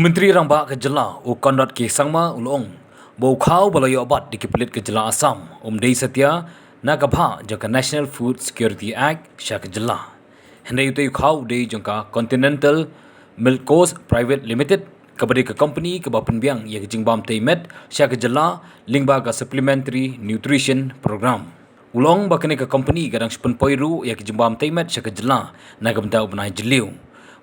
Menteri Rangba ke Jela Ukandot ke Sangma Ulong Bau Khau Balayo Abat di Kepelit ke Jela Assam Dei Satya Nagabha Jaka National Food Security Act Sya ke Jela Hendai Utai Khau Dei Jangka Continental Milk Coast Private Limited Kabadi ke company ke Bapen Biang Ia ke Jingbam Taimet Sya ke Jela Lingba ke Supplementary Nutrition Program Ulong bakane ke company kadang sepen poiru Ia ke Jingbam Taimet Sya ke Jela Nagamta Ubnai Jeliu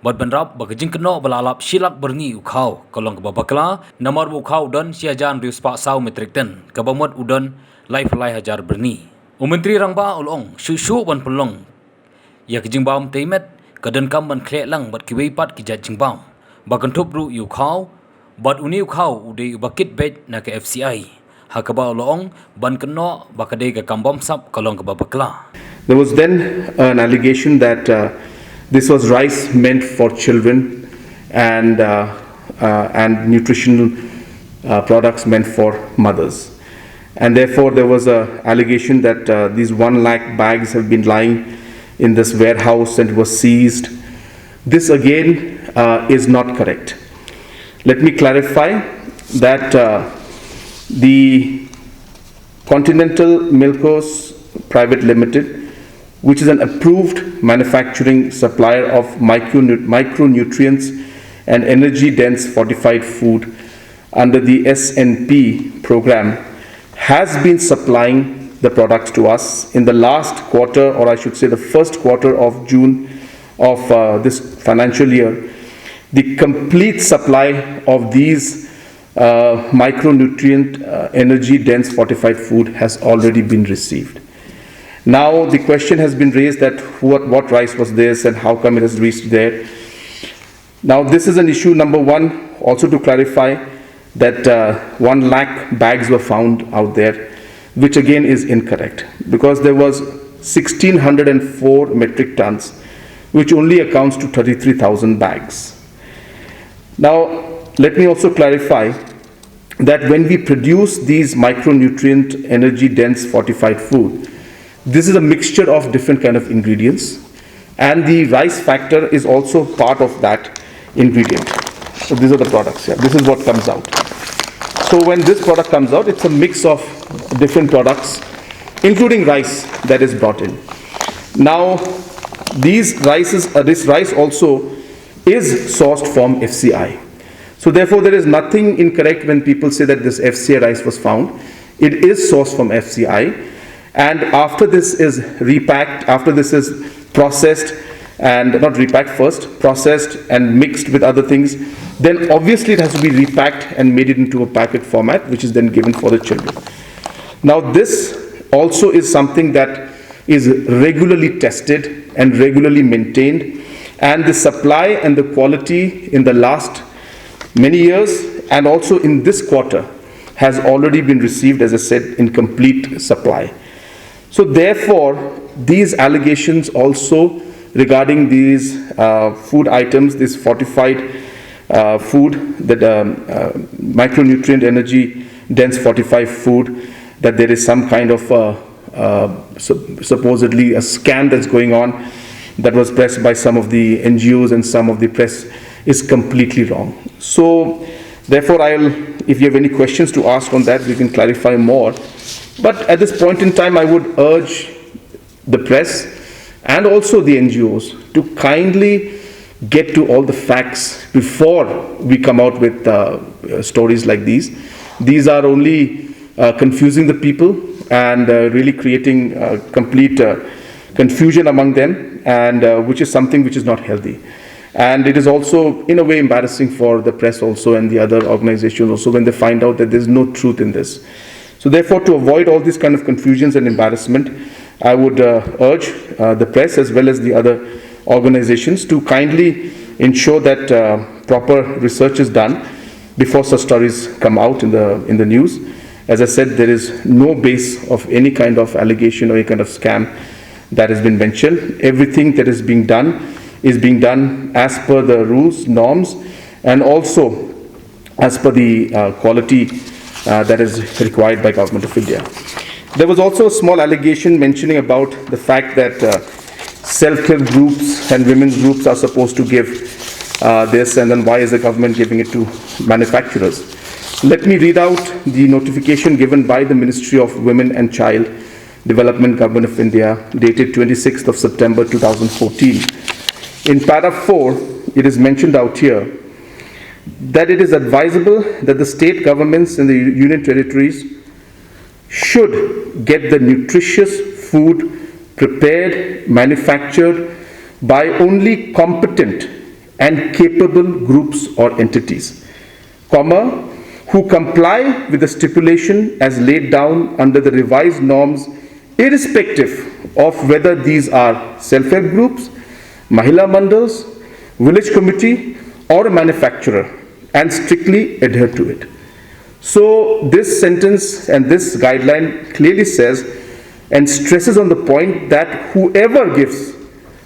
Bad benrap bagajing keno belalap silak berni ukau kolong kebabakla namar ukau dan siajan rius pak sau metrik ton kebamot udon lai pelai hajar berni. Menteri Rangba ulong susu ban pelong ya kejingbam teimet kadan kam ban klek lang bad kiwei pat kijat jingbam bagantup ru ukau bad uni ukau ude ubakit bed na ke FCI hakaba ulong ban keno bakade ke kambam sap kolong kebabakla. There was then an allegation that this was rice meant for children and nutritional products meant for mothers. And therefore, there was an allegation that these 1 lakh bags have been lying in this warehouse and was seized. This again is not correct. Let me clarify that the Continental Milkos Private Limited, which is an approved manufacturing supplier of micronutrients and energy-dense fortified food under the SNP program, has been supplying the products to us in the last quarter, or I should say the first quarter of June of this financial year. The complete supply of these micronutrient energy-dense fortified food has already been received. Now the question has been raised that what rice was this and how come it has reached there. Now this is an issue number one, also to clarify that 1 lakh bags were found out there, which again is incorrect because there was 1604 metric tons, which only accounts to 33,000 bags. Now let me also clarify that when we produce these micronutrient energy dense fortified food, this is a mixture of different kind of ingredients, and the rice factor is also part of that ingredient. So these are the products here. This is what comes out. So when this product comes out, it's a mix of different products, including rice that is brought in. Now, this rice also is sourced from FCI. So therefore, there is nothing incorrect when people say that this FCI rice was found. It is sourced from FCI. And after this is repacked, after this is processed, and not repacked first, processed and mixed with other things, then obviously it has to be repacked and made it into a packet format, which is then given for the children. Now this also is something that is regularly tested and regularly maintained, and the supply and the quality in the last many years and also in this quarter has already been received, as I said, in complete supply. So therefore, these allegations also regarding these food items, this fortified food, that micronutrient energy dense fortified food, that there is some kind of supposedly a scam that's going on that was pressed by some of the NGOs and some of the press, is completely wrong. So therefore, if you have any questions to ask on that, we can clarify more. But at this point in time, I would urge the press and also the NGOs to kindly get to all the facts before we come out with stories like these. These are only confusing the people and really creating complete confusion among them, and which is something which is not healthy. And it is also in a way embarrassing for the press also and the other organizations also when they find out that there is no truth in this. So therefore, to avoid all these kind of confusions and embarrassment, I would urge the press as well as the other organizations to kindly ensure that proper research is done before such stories come out in the news. As I said, there is no base of any kind of allegation or any kind of scam that has been mentioned. Everything that is being done as per the rules, norms, and also as per the quality that is required by Government of India. There was also a small allegation mentioning about the fact that self-help groups and women's groups are supposed to give this, and then why is the government giving it to manufacturers? Let me read out the notification given by the Ministry of Women and Child Development, Government of India, dated 26th of September 2014. In paragraph 4, it is mentioned out here that it is advisable that the state governments and the union territories should get the nutritious food prepared, manufactured by only competent and capable groups or entities, comma, who comply with the stipulation as laid down under the revised norms, irrespective of whether these are self-help groups, Mahila Mandals, village committee, or a manufacturer, and strictly adhere to it. So this sentence and this guideline clearly says and stresses on the point that whoever gives,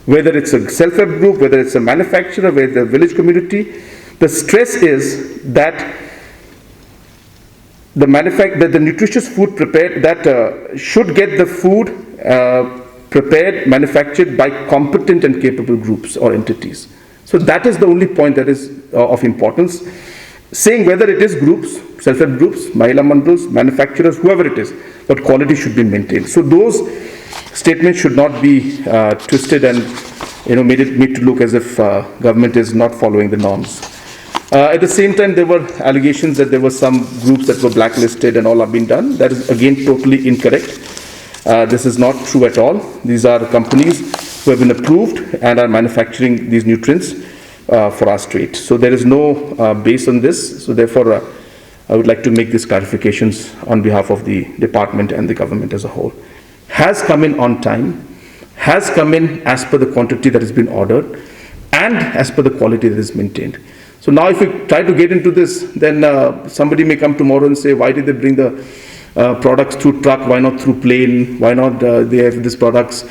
whether it's a self-help group, whether it's a manufacturer, whether it's a village community, the stress is that the nutritious food prepared, should get the food prepared, manufactured by competent and capable groups or entities. So that is the only point that is of importance. Saying whether it is groups, self-help groups, Mahila Mandals, manufacturers, whoever it is, but quality should be maintained. So those statements should not be twisted and made to look as if government is not following the norms. At the same time, there were allegations that there were some groups that were blacklisted and all have been done. That is again totally incorrect. This is not true at all. These are companies who have been approved and are manufacturing these nutrients for our state. So there is no base on this. So therefore, I would like to make these clarifications on behalf of the department and the government as a whole. Has come in on time, has come in as per the quantity that has been ordered, and as per the quality that is maintained. So now if we try to get into this, then somebody may come tomorrow and say, why did they bring the products through truck, why not through plane, why not they have these products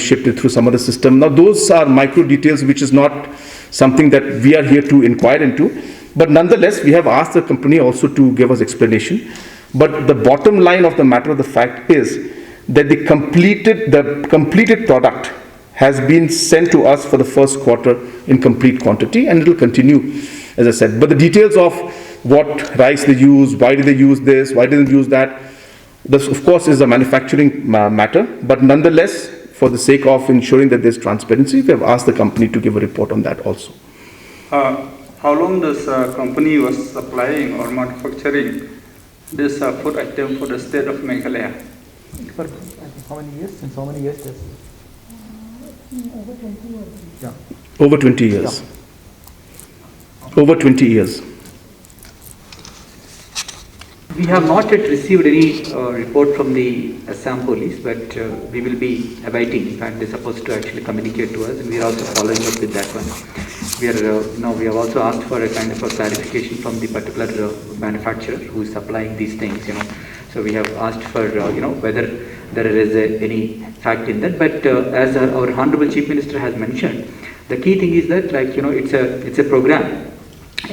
shipped through some other system. Now those are micro details which is not something that we are here to inquire into, but nonetheless we have asked the company also to give us explanation. But the bottom line of the matter of the fact is that the completed product has been sent to us for the first quarter in complete quantity, and it will continue, as I said. But the details of what rice they use, why do they use this, why didn't they use that, this of course is a manufacturing matter, but nonetheless, for the sake of ensuring that there's transparency, we have asked the company to give a report on that also. How long this company was supplying or manufacturing this food item for the state of Meghalaya? For how many years? Since how many years? Over 20 years. Yeah. Over 20 years. Yeah. Over 20 years. We have not yet received any report from the Assam police, but we will be awaiting. In fact, they're supposed to actually communicate to us. We are also following up with that one. We are, we have also asked for a kind of a clarification from the particular manufacturer who is supplying these things. So we have asked for whether there is any fact in that. But as our Honorable Chief Minister has mentioned, the key thing is that it's a program.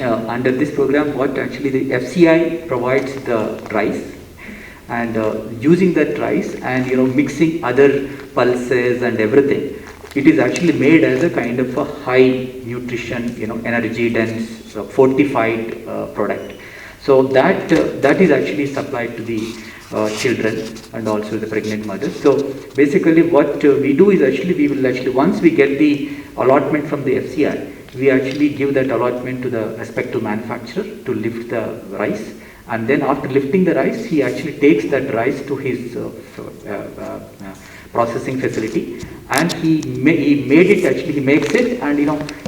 Under this program, what actually the FCI provides the rice, and using that rice and mixing other pulses and everything, it is actually made as a kind of a high nutrition, energy dense, fortified product. So that is actually supplied to the children and also the pregnant mothers. So basically, what we do is we will once we get the allotment from the FCI, we actually give that allotment to the respective manufacturer to lift the rice, and then after lifting the rice, he actually takes that rice to his processing facility, and he makes it, and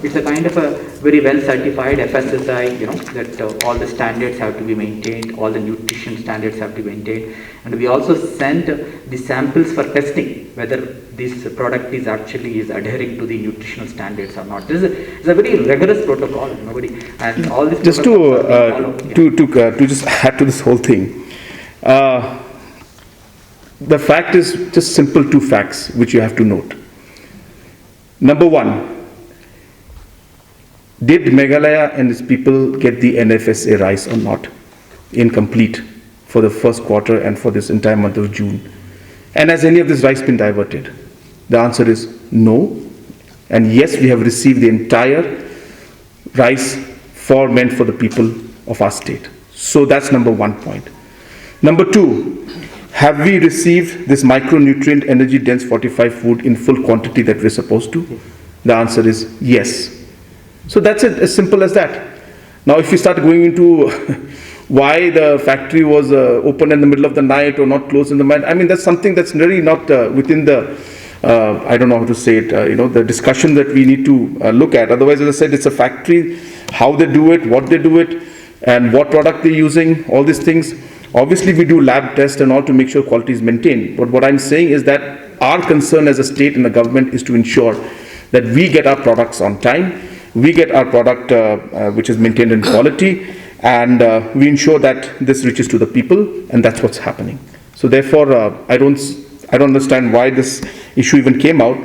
it's a kind of a very well certified FSSI, that all the standards have to be maintained, all the nutrition standards have to be maintained, and we also send the samples for testing whether this product is adhering to the nutritional standards or not. This is a very rigorous protocol. And all this just to just add to this whole thing. The fact is just simple two facts which you have to note. Number one, did Meghalaya and its people get the NFSA rice or not? Incomplete for the first quarter and for this entire month of June. And has any of this rice been diverted? The answer is no. And yes, we have received the entire rice meant for the people of our state. So that's number one point. Number two, have we received this micronutrient energy dense fortified food in full quantity that we're supposed to? The answer is yes. So that's it, as simple as that. Now if you start going into why the factory was open in the middle of the night or not closed in the night, I mean that's something that's really not within the I don't know how to say it, the discussion that we need to look at. Otherwise, as I said, it's a factory, how they do it, what they do it, and what product they're using, all these things. Obviously, we do lab tests and all to make sure quality is maintained. But what I'm saying is that our concern as a state and the government is to ensure that we get our products on time, we get our product which is maintained in quality, and we ensure that this reaches to the people, and that's what's happening. So therefore, I don't understand why this issue even came out,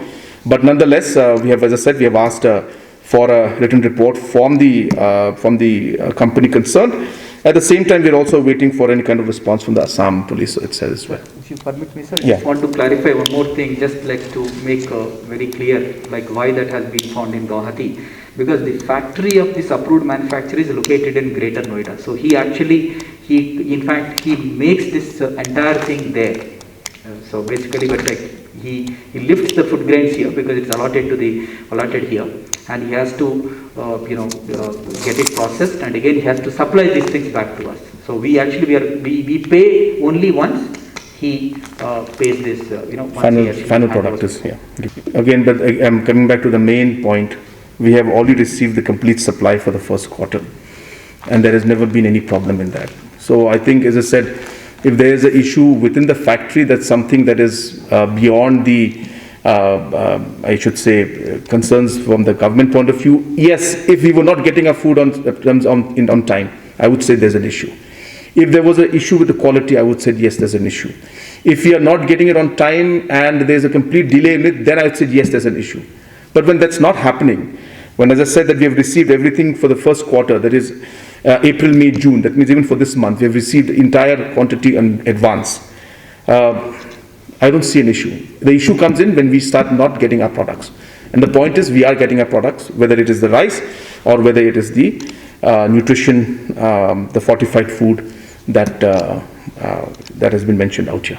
but nonetheless, we have, as I said, we have asked for a written report from the company concerned. At the same time, we are also waiting for any kind of response from the Assam police itself as well. If you permit me, sir. Yeah. I want to clarify one more thing, just like to make very clear, like why that has been found in Guwahati. Because the factory of this approved manufacturer is located in Greater Noida. So he makes this entire thing there. So basically, but like he lifts the food grains here because it's allotted here, and he has to get it processed, and again he has to supply these things back to us. So we pay only once he pays this Final product is here. Again, but I'm coming back to the main point. We have already received the complete supply for the first quarter, and there has never been any problem in that. So I think, as I said, if there is an issue within the factory, that's something that is beyond the, I should say, concerns from the government point of view. Yes, if we were not getting our food on time, I would say there's an issue. If there was an issue with the quality, I would say yes, there's an issue. If we are not getting it on time and there's a complete delay in it, then I would say yes, there's an issue. But when that's not happening, when, as I said, that we have received everything for the first quarter, that is April, May, June, that means even for this month, we have received the entire quantity in advance. I don't see an issue. The issue comes in when we start not getting our products. And the point is, we are getting our products, whether it is the rice or whether it is the nutrition, the fortified food that has been mentioned out here.